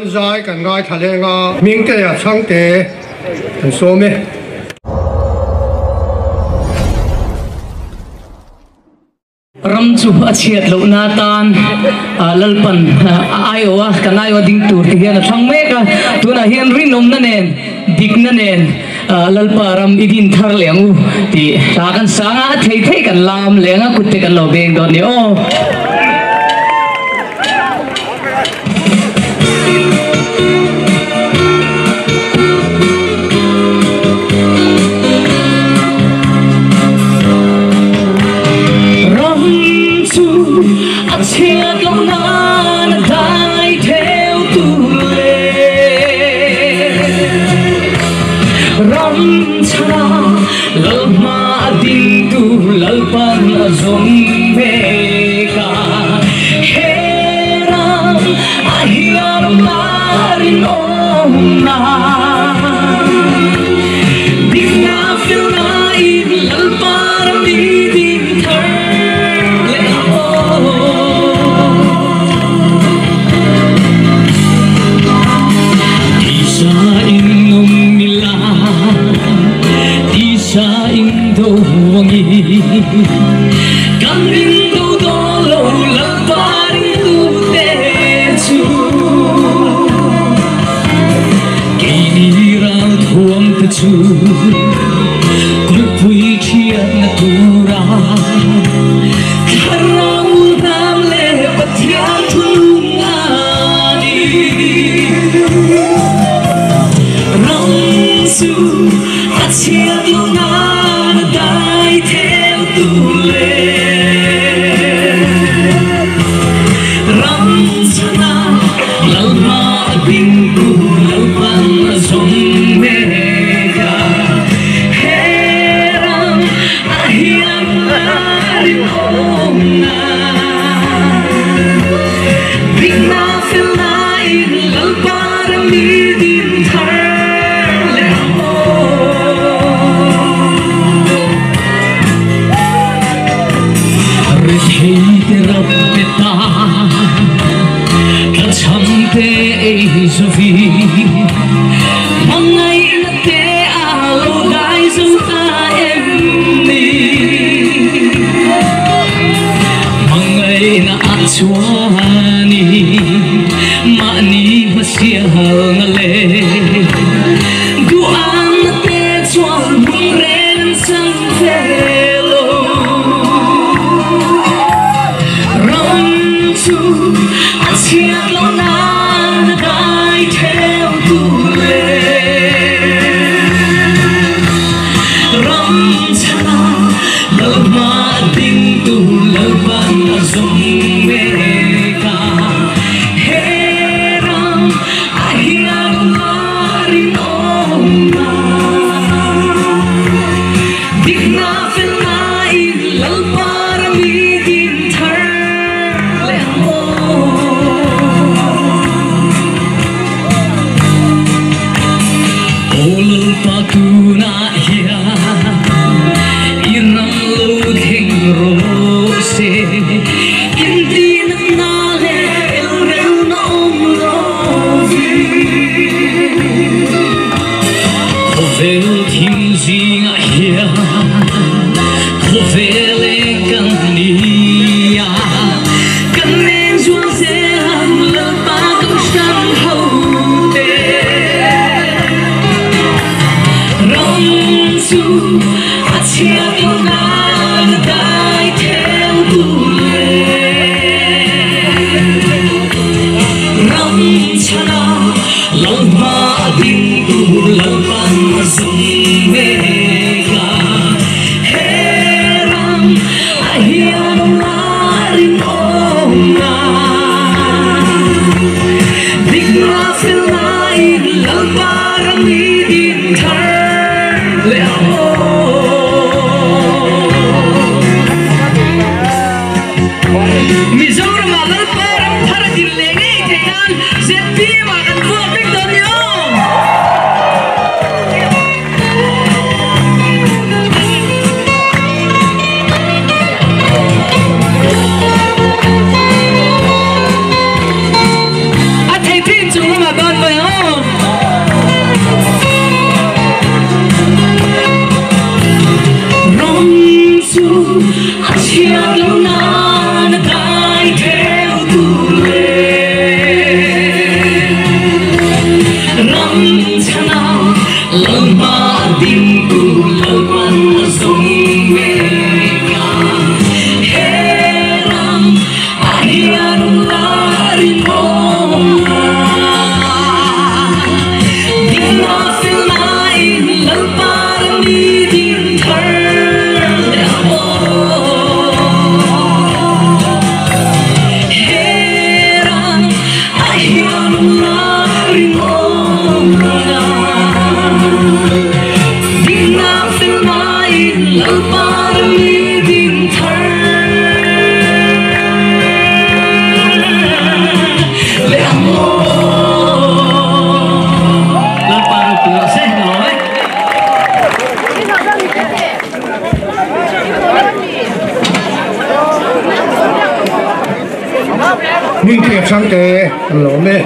Zai kan ngai thalenga mingte ya changte kan some Ramchu achiat lo natan lalpan ayowa kanayo ding tur hian thang meka tuna hian rinom na nen dik na nen lalpa ram idin thar lengu ti sakan sanga thei thei kan lam lenga kutte kan lo beng don ni o Chiết lòng nan thay theo tu lệ ram cha lal ma ding tu lal pan zong ve ka heram ahiar marin om na digna fil na in lal par mi din thar Cam in đâu đó lâu lắm ta đi tu tế chu Kỳ đi ra thuông ta chu Cul pui chiat na tu ra Khara mu nam le patya tu ngani Ram su achiat lo na dai theo tu lệ ram chana lal ma bin tu lal pan zong mega heram ahiam arin omna vigna fil na in lal par mi din thar le Rabeta kachamte ezovi mangai nate alo dai zuta emni mangai na achwani mani basia ngale duan nate chwal bungren sang felo Chiết lo nan dai theo tu lệ ram chana lal ma ding tu lal ban zong meka heram ahiar marin omna digna fil na in lal par mi din thar le Patuna hiya inam looking rose hindi na le el nom rovi Kovel kimsing hiya kovel kania kanen juan se ham la pa kong shan ho Chiết lo nan dai theo tu lệ ram chana lal ma ding tu lal pan zong mega heram ahiar marin omna digna fil na in lal par mi din thar le Mizoram alal param thar din lenge kenan zepi ma kan ko big don yo Athei tin chung mà con phải không rong chu chiếc lâu na nó cài theo tu lệ rong cha nào lâu mà tình tu lâu quan sông mê ca herang ahian lari mong dina phil nai lâu parang đi din thar herang ahian lari mong dina phil nai lâu parang đi din thar miếng kẹp sang tế lỗ mê